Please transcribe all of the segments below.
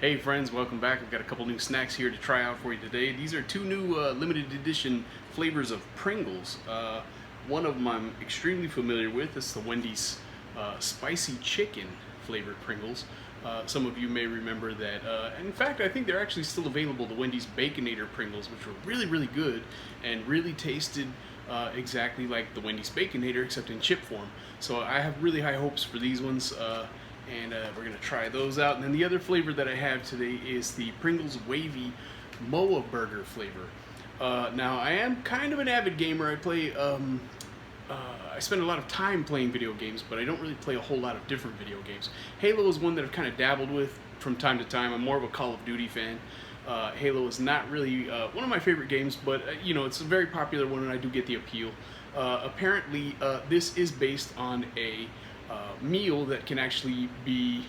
Hey friends, welcome back. I've got a couple new snacks here to try out for you today. These are two new limited edition flavors of Pringles. One of them I'm extremely familiar with. It's the Wendy's spicy chicken flavored Pringles. Some of you may remember that. In fact, I think they're actually still available, the Wendy's Baconator Pringles, which were really good and really tasted exactly like the Wendy's Baconator, except in chip form. So I have really high hopes for these ones. And we're going to try those out. And then the other flavor that I have today is the Pringles Wavy Moa Burger flavor. Now, I am kind of an avid gamer. I spend a lot of time playing video games, but I don't really play a whole lot of different video games. Halo is one that I've kind of dabbled with from time to time. I'm more of a Call of Duty fan. Halo is not really one of my favorite games, but you know, it's a very popular one and I do get the appeal. Apparently, this is based on a meal that can actually be,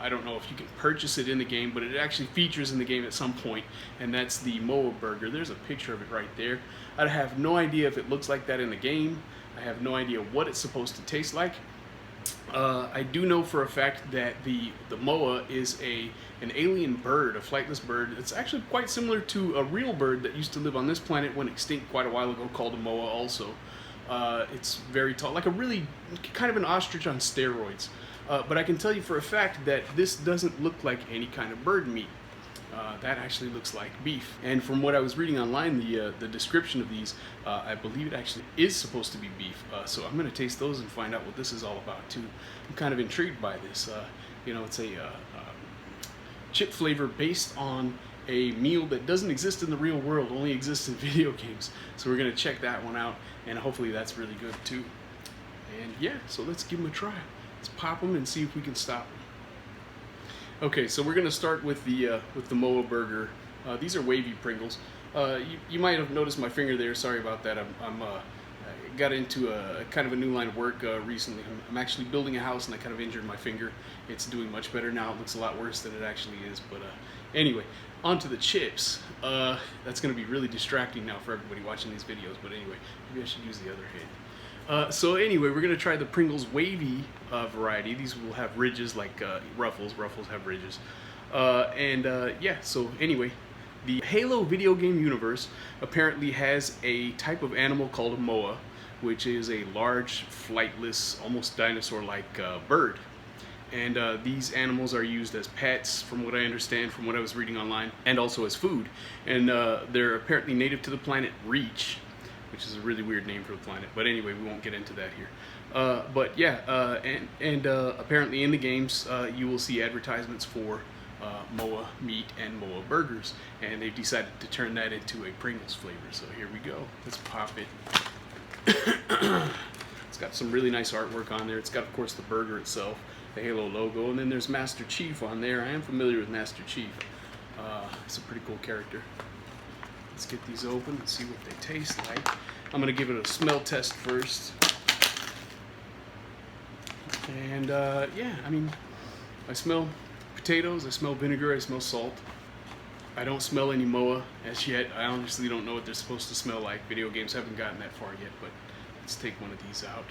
I don't know if you can purchase it in the game, but it actually features in the game at some point, and that's the Moa Burger. There's a picture of it right there. I have no idea if it looks like that in the game. I have no idea what it's supposed to taste like. I do know for a fact that the Moa is an alien bird, a flightless bird. It's actually quite similar to a real bird that used to live on this planet, went extinct quite a while ago, called a Moa also. It's very tall, like a really kind of an ostrich on steroids. But I can tell you for a fact that this doesn't look like any kind of bird meat. That actually looks like beef. And from what I was reading online, the description of these, I believe it actually is supposed to be beef. So I'm going to taste those and find out what this is all about too. I'm kind of intrigued by this. You know, it's a chip flavor based on a meal that doesn't exist in the real world, only exists in video games. So we're going to check that one out, and hopefully that's really good too. And yeah, so let's give them a try. Let's pop them and see if we can stop them. Okay, so we're going to start with the Moa Burger. These are wavy Pringles. You might have noticed my finger there. Sorry about that. I got into a kind of a new line of work recently. I'm actually building a house, and I kind of injured my finger. It's doing much better now. It looks a lot worse than it actually is. But anyway, onto the chips. That's going to be really distracting now for everybody watching these videos. But anyway, maybe I should use the other hand. So anyway, we're going to try the Pringles Wavy variety. These will have ridges like Ruffles. Ruffles have ridges. Yeah, so anyway, the Halo video game universe apparently has a type of animal called a Moa, which is a large, flightless, almost dinosaur-like bird. And these animals are used as pets, from what I understand, from what I was reading online, and also as food. And they're apparently native to the planet Reach, which is a really weird name for the planet. But anyway, we won't get into that here. But yeah, apparently in the games, you will see advertisements for Moa meat and Moa burgers. And they've decided to turn that into a Pringles flavor. So here we go. Let's pop it. It's got some really nice artwork on there. It's got, of course, the burger itself, the Halo logo, and then there's Master Chief on there. I am familiar with Master Chief. It's a pretty cool character. Let's get these open and see what they taste like. I'm going to give it a smell test first. And yeah, I mean, I smell potatoes, I smell vinegar, I smell salt. I don't smell any Moa as yet. I honestly don't know what they're supposed to smell like. Video games haven't gotten that far yet, but let's take one of these out.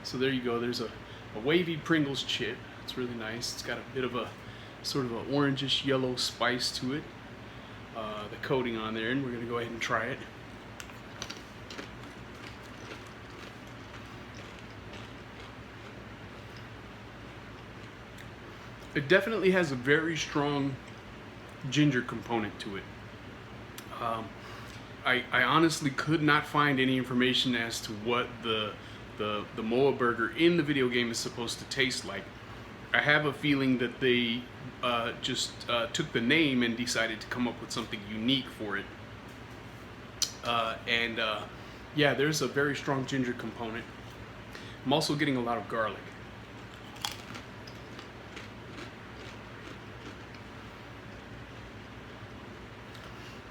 So there you go. There's a wavy Pringles chip. It's really nice. It's got a bit of a sort of an orangish yellow spice to it. The coating on there, and we're going to go ahead and try it. It definitely has a very strong ginger component to it. I honestly could not find any information as to what the Moa burger in the video game is supposed to taste like. I have a feeling that they just took the name and decided to come up with something unique for it. Yeah, there's a very strong ginger component. I'm also getting a lot of garlic.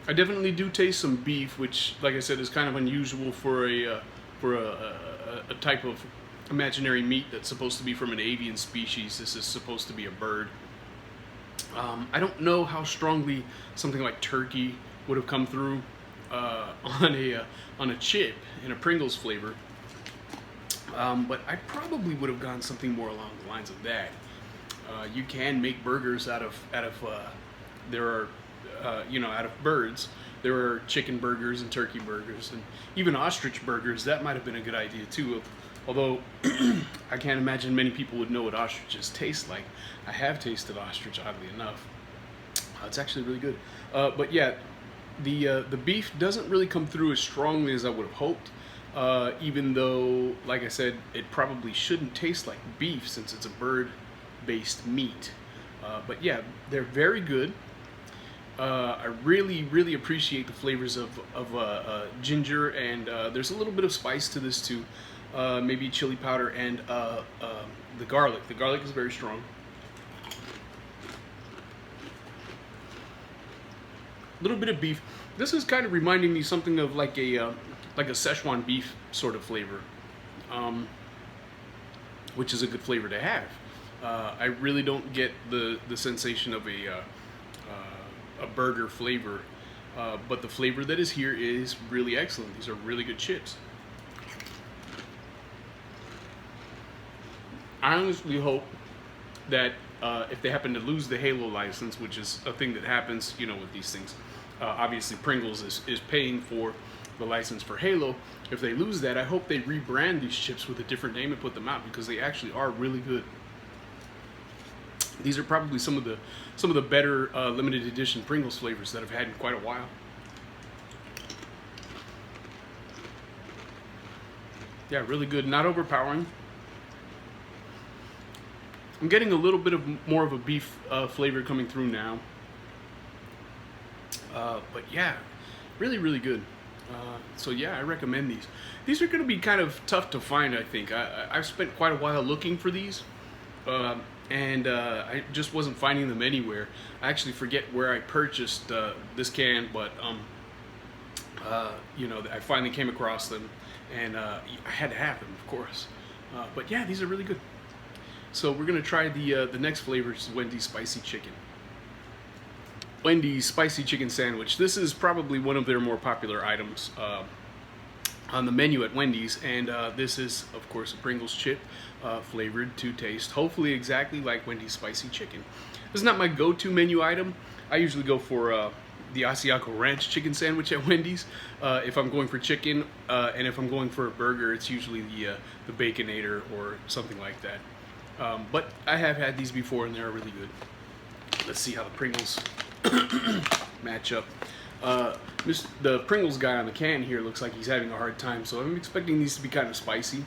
I definitely do taste some beef, which, like I said, is kind of unusual for a type of imaginary meat that's supposed to be from an avian species. This is supposed to be a bird. I don't know how strongly something like turkey would have come through on a chip in a Pringles flavor. But I probably would have gone something more along the lines of that. You can make burgers there are out of birds. There are chicken burgers and turkey burgers and even ostrich burgers. That might have been a good idea too. Although I can't imagine many people would know what ostriches taste like. I have tasted ostrich, oddly enough. It's actually really good. But yeah, the beef doesn't really come through as strongly as I would have hoped. Even though, like I said, it probably shouldn't taste like beef since it's a bird-based meat. But yeah, they're very good. I really appreciate the flavors of ginger, and there's a little bit of spice to this too. Maybe chili powder and the garlic. The garlic is very strong. A little bit of beef. This is kind of reminding me something of like a Szechuan beef sort of flavor, which is a good flavor to have. I really don't get the sensation of a burger flavor, but the flavor that is here is really excellent. These are really good chips. I honestly hope that if they happen to lose the Halo license, which is a thing that happens, with these things, obviously Pringles is paying for the license for Halo. If they lose that, I hope they rebrand these chips with a different name and put them out, because they actually are really good. These are probably some of the better limited edition Pringles flavors that I've had in quite a while. Yeah, really good. Not overpowering. I'm getting a little bit more of a beef flavor coming through now. But yeah, really good. So yeah, I recommend these. These are going to be kind of tough to find, I think. I've spent quite a while looking for these. And I just wasn't finding them anywhere. I actually forget where I purchased this can, but I finally came across them, and I had to have them, of course. But yeah, these are really good. So we're gonna try the next flavor, which is Wendy's spicy chicken. Wendy's spicy chicken sandwich. This is probably one of their more popular items on the menu at Wendy's, and this is, of course, a Pringles chip, flavored to taste hopefully exactly like Wendy's spicy chicken. This is not my go-to menu item. I usually go for the Asiago Ranch chicken sandwich at Wendy's if I'm going for chicken, and if I'm going for a burger, it's usually the Baconator or something like that. But I have had these before, and they're really good. Let's see how the Pringles match up. The Pringles guy on the can here looks like he's having a hard time, so I'm expecting these to be kind of spicy.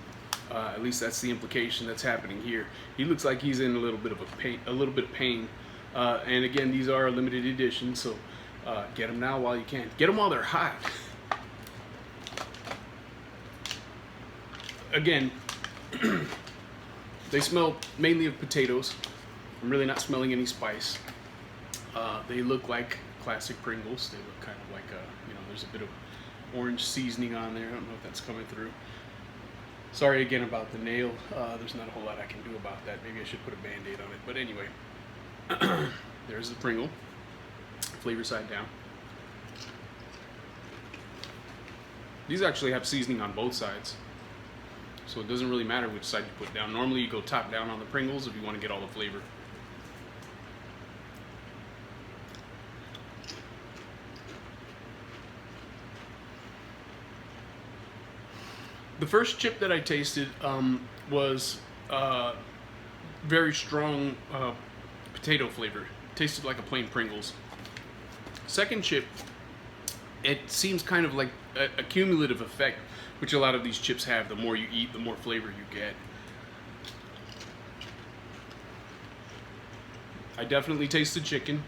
At least that's the implication that's happening here. He looks like he's in a little bit of pain. And again, these are a limited edition, so get them now while you can. Get them while they're hot. Again, they smell mainly of potatoes. I'm really not smelling any spice. They look like classic Pringles. They look kind of like there's a bit of orange seasoning on there. I don't know if that's coming through. Sorry again about the nail. There's not a whole lot I can do about that. Maybe I should put a Band-Aid on it. But anyway, there's the Pringle. Flavor side down. These actually have seasoning on both sides, so it doesn't really matter which side you put down. Normally you go top down on the Pringles if you want to get all the flavor. The first chip that I tasted was very strong potato flavor. Tasted like a plain Pringles. Second chip, it seems kind of like a cumulative effect, which a lot of these chips have. The more you eat, the more flavor you get. I definitely taste the chicken.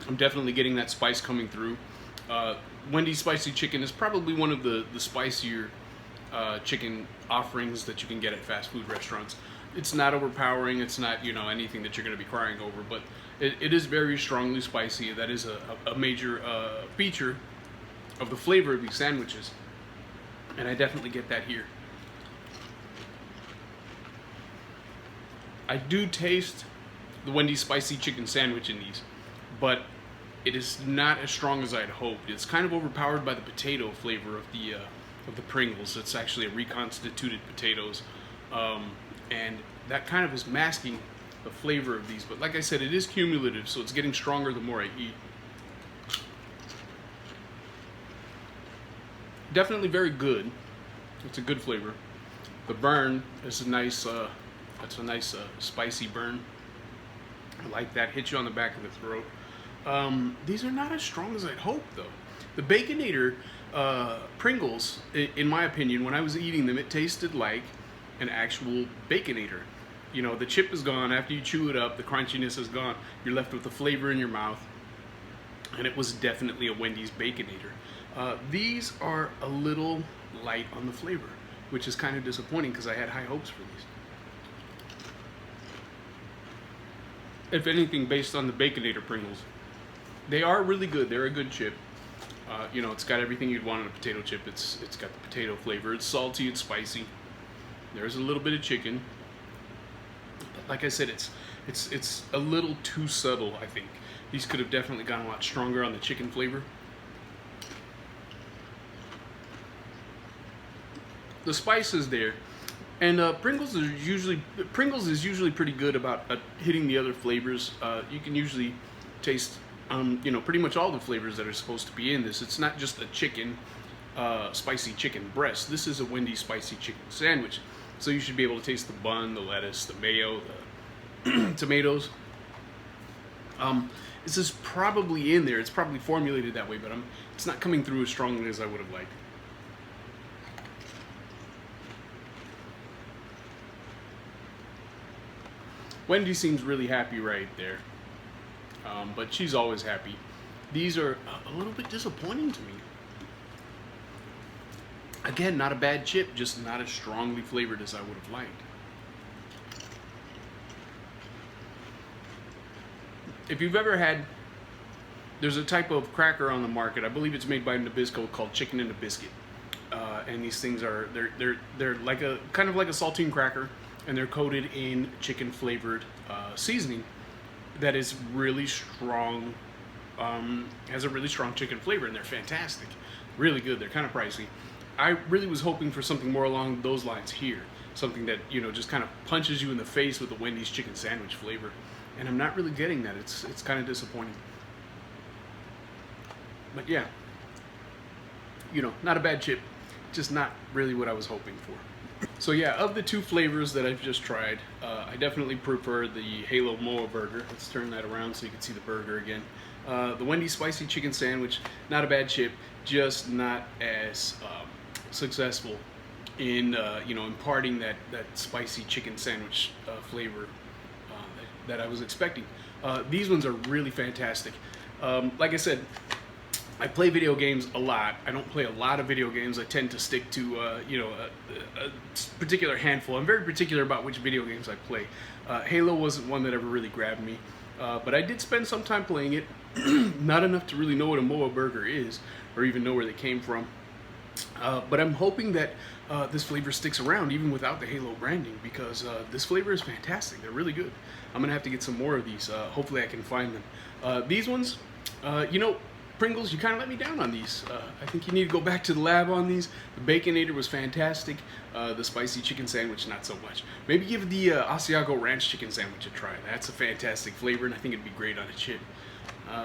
I'm definitely getting that spice coming through. Wendy's spicy chicken is probably one of the spicier chicken offerings that you can get at fast food restaurants. It's not overpowering. It's not anything that you're going to be crying over, but it is very strongly spicy. That is a major feature of the flavor of these sandwiches, and I definitely get that here. I do taste the Wendy's spicy chicken sandwich in these, but it is not as strong as I'd hoped. It's kind of overpowered by the potato flavor of the Pringles. It's actually a reconstituted potatoes, and that kind of is masking the flavor of these. But like I said, it is cumulative, so it's getting stronger the more I eat. Definitely very good. It's a good flavor. The burn is a nice, that's a nice spicy burn. I like that. Hits you on the back of the throat. These are not as strong as I'd hoped, though. The Baconator Pringles, in my opinion, when I was eating them, it tasted like an actual Baconator. You know, the chip is gone. After you chew it up, the crunchiness is gone. You're left with the flavor in your mouth. And it was definitely a Wendy's Baconator. These are a little light on the flavor, which is kind of disappointing because I had high hopes for these. If anything, based on the Baconator Pringles, they are really good. They're a good chip. You know, it's got everything you'd want in a potato chip. It's got the potato flavor. It's salty. It's spicy. There's a little bit of chicken. But like I said, it's a little too subtle, I think. These could have definitely gone a lot stronger on the chicken flavor. The spice is there, and Pringles is usually pretty good about hitting the other flavors. You can usually taste, you know, pretty much all the flavors that are supposed to be in this. It's not just a chicken, spicy chicken breast. This is a Wendy's spicy chicken sandwich, so you should be able to taste the bun, the lettuce, the mayo, the tomatoes. This is probably in there. It's probably formulated that way, but it's not coming through as strongly as I would have liked. Wendy seems really happy right there, but she's always happy. These are a little bit disappointing to me. Again, not a bad chip, just not as strongly flavored as I would have liked. If you've ever had, there's a type of cracker on the market, I believe it's made by Nabisco, called Chicken and a Biscuit. And these things are, they're like a, kind of like a saltine cracker, and they're coated in chicken flavored seasoning that is really strong, has a really strong chicken flavor, and they're fantastic. Really good. They're kind of pricey. I really was hoping for something more along those lines here. Something that, you know, just kind of punches you in the face with the Wendy's chicken sandwich flavor. And I'm not really getting that. It's kind of disappointing. But yeah, you know, not a bad chip, just not really what I was hoping for. So yeah, of the two flavors that I've just tried, I definitely prefer the Halo Moa burger. Let's turn that around so you can see the burger again. The Wendy's spicy chicken sandwich, not a bad chip, just not as successful in you know, imparting that spicy chicken sandwich flavor that I was expecting. These ones are really fantastic. Like I said, I play video games a lot. I don't play a lot of video games. I tend to stick to you know, a particular handful. I'm very particular about which video games I play. Halo wasn't one that ever really grabbed me, but I did spend some time playing it. Not enough to really know what a Moa burger is, or even know where they came from. But I'm hoping that this flavor sticks around even without the Halo branding, because this flavor is fantastic. They're really good. I'm gonna have to get some more of these. Hopefully I can find them. These ones, you know, Pringles, you kind of let me down on these. I think you need to go back to the lab on these. The Baconator was fantastic. The spicy chicken sandwich, not so much. Maybe give the Asiago Ranch chicken sandwich a try. That's a fantastic flavor, and I think it'd be great on a chip.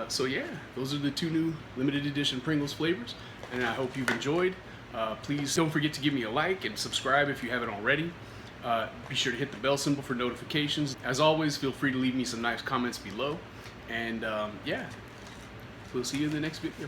So yeah, those are the two new limited edition Pringles flavors, and I hope you've enjoyed. Please don't forget to give me a like and subscribe if you haven't already. Be sure to hit the bell symbol for notifications. As always, feel free to leave me some nice comments below. And yeah, we'll see you in the next video.